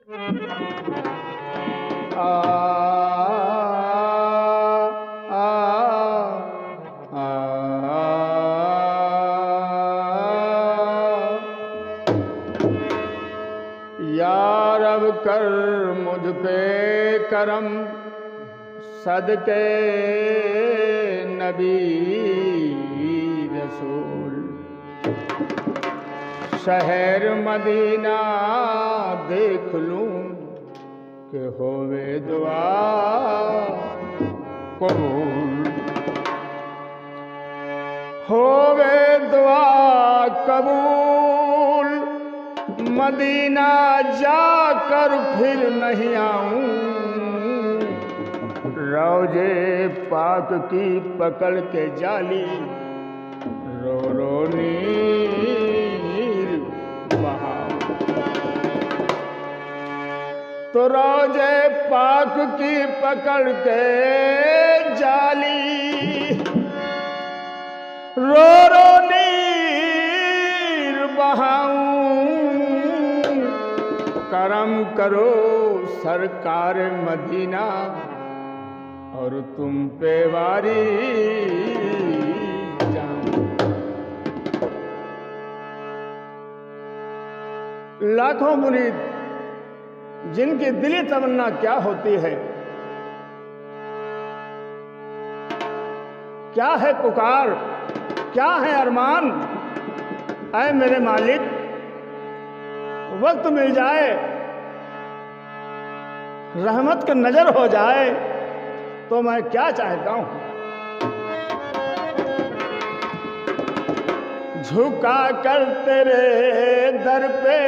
यार अब कर मुझ पे करम सदके नबी रसूल। शहर मदीना देख लूं कि होवे दुआ कबूल। होवे दुआ कबूल, मदीना जाकर फिर नहीं आऊं। रोजे पाक की पकड़ के जाली रो रो नीर बहाऊं। तो रोजे पाक की पकड़ के जाली रो रो नीर बहाऊं। करम करो सरकार मदीना और तुम पे वारी जाऊं। लाखों मुरीद जिनकी दिली तमन्ना क्या होती है, क्या है पुकार, क्या है अरमान। ऐ मेरे मालिक वक्त मिल जाए, रहमत का नजर हो जाए तो मैं क्या चाहता हूं। झुका कर तेरे दर पे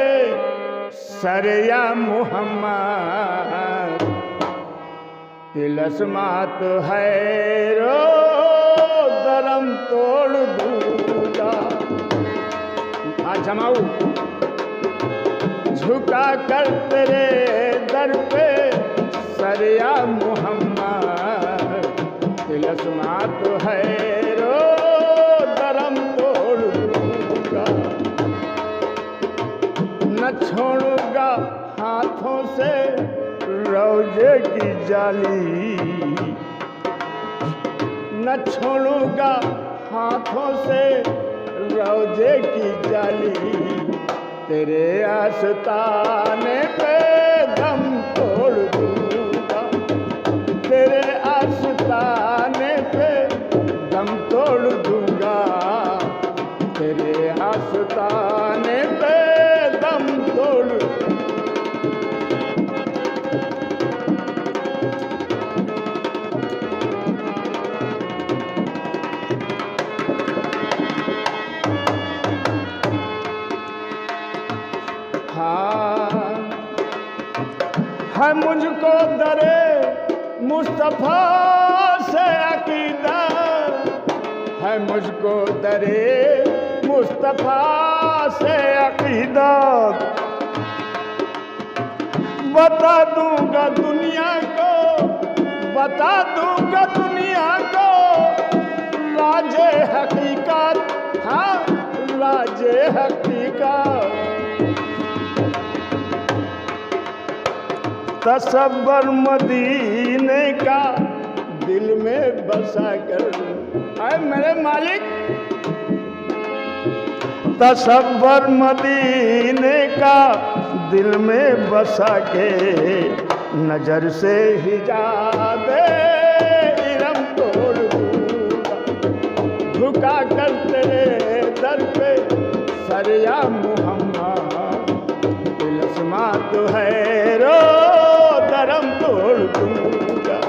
सर या मोहम्मद, तिलस्मात है रो दरम तोड़ दूंगा। आज जमाऊ झुका कर तेरे दर पे सर या मोहम्मद, तिलस्मात है रो दरम तोड़ दूंगा। न छोड़ूंगा हाथों से रोजे की जाली, न छोड़ूंगा हाथों से रोजे की जाली। तेरे आस्ताने पे दम तोड़ दूंगा, तेरे आस्ताने पे दम तोड़ दूंगा, तेरे आस्ताने पे दम तोड़। है मुझको दरे मुस्तफा से अकीदा, है मुझको दरे मुस्तफा से अकीदा। बता दूंगा दुनिया को, बता दूंगा दुनिया को राजे हकीकत, हाँ राजे हकीकत। तसव्वुर मदीने का दिल में बसा कर, ऐ मेरे मालिक तसव्वुर मदीने का दिल में बसा के नजर से हिजाबे इरम तोड़ दूंगा। झुका कर तेरे दर पे सर या मोहम्मद, तिलस्मात है रो दरम तोड़ दूंगा।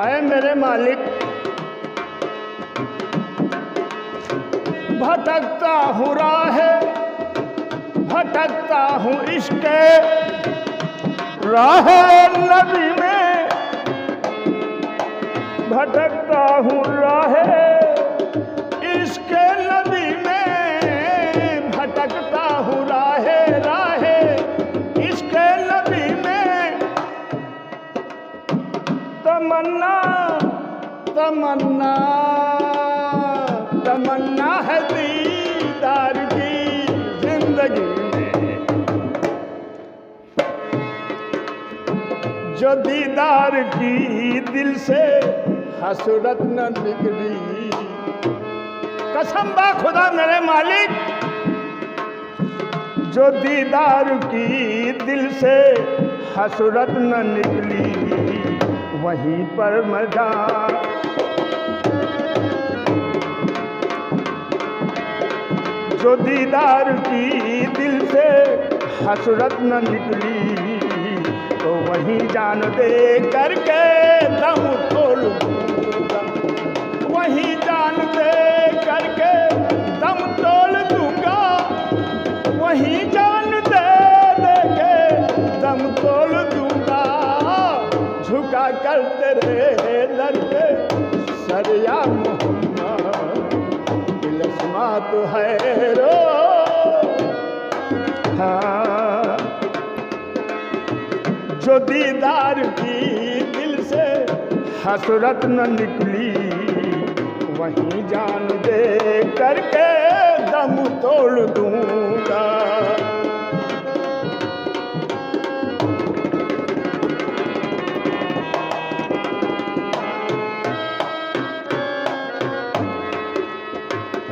आए मेरे मालिक भटकता हूँ राहे, भटकता हूँ इश्क़े राहे नबी में, भटकता हूँ राहे इश्क़े नबी में, भटकता हूँ राहे राहे इश्क़े नबी में। तमन्ना तमन्ना तमन्ना तमन्ना है दीदार की जिंदगी में, जो दीदार की दिल से हसरत न निकली। कसम बा खुदा मेरे मालिक, जो दीदार की दिल से हसरत न निकली, वहीं पर मजा जो दीदार की दिल से हसरत न निकली, तो वहीं जान दे करके दम तोड़ दूंगा, वहीं जान दे करके दम तोड़ दूंगा, वहीं जान दे के दम तोड़ दूंगा। झुका कर तेरे दर पे सरिया मोहम्मद, तिलस्मा तो है रो। हाँ, जो दीदार की दिल से हसरत न निकली, वहीं जान दे करके दम तोड़ दूंगा।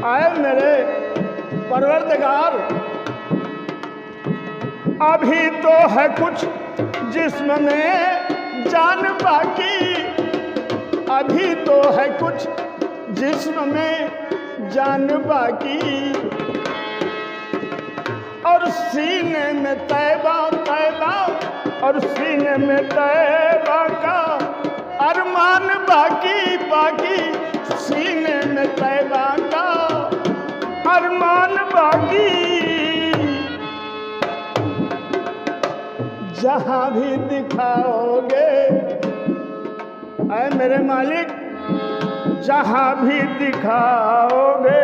आए मेरे परवरदिगार, अभी तो है कुछ जिस्म में जान बाकी, अभी तो है कुछ जिस्म में जान बाकी, और सीने में तैबा तैबा, और सीने में तैबा का अरमान बाकी बाकी, सीने में तैबा का अरमान बाकी। जहाँ भी दिखाओगे ऐ मेरे मालिक, जहाँ भी दिखाओगे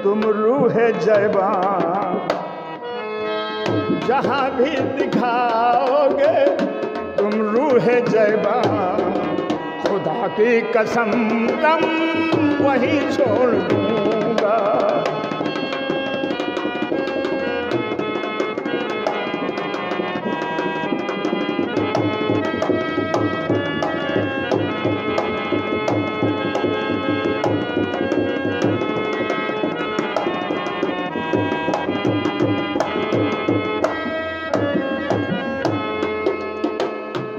तुम रूह जैबा, जहाँ भी दिखाओगे तुम रूह जैबा, खुदा की कसम दम वहीं छोड़ दूंगा।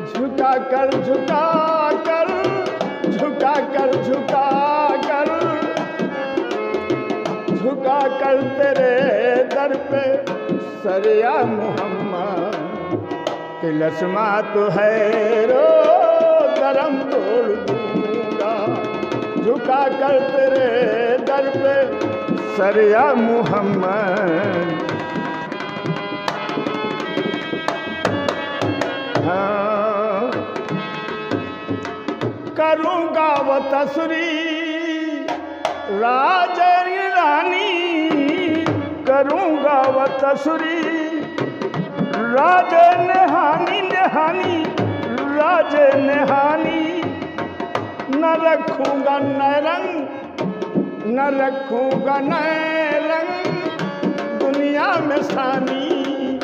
झुका कर झुका कर झुका कर झुका कर झुका कर तेरे दर पे सरिया मोहम्मद, तिलस्मा तो है रो करम तोड़ दूंगा। झुका कर तेरे दर पे सरिया मोहम्मद, हाँ करूँगा वो तसरी राजरी रानी, करूँगा वो तसरी राज नेहानी नेहानी राज नेहानी। न रखूँगा नए रंग, न रखूँगा नए रंग दुनिया में सानी,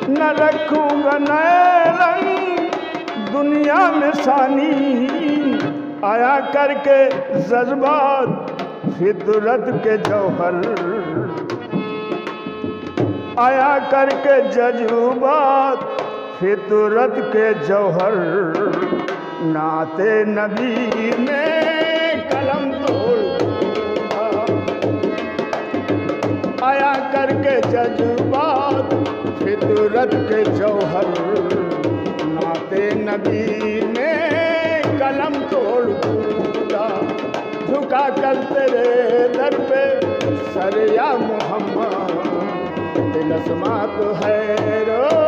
न रखूँगा नए रंग दुनिया में सानी। आया करके जज्बात फितरत के जौहर, आया करके जज्बात फितरत के जौहर, नाते नबी में कलम तोड़ दूंगा। आया करके जज्बात फितरत के जौहर, नाते नबी में कलम तोड़ दूंगा। झुका कर तेरे दर पे सरिया मोहम्मद, तिलस्मा तो है रो।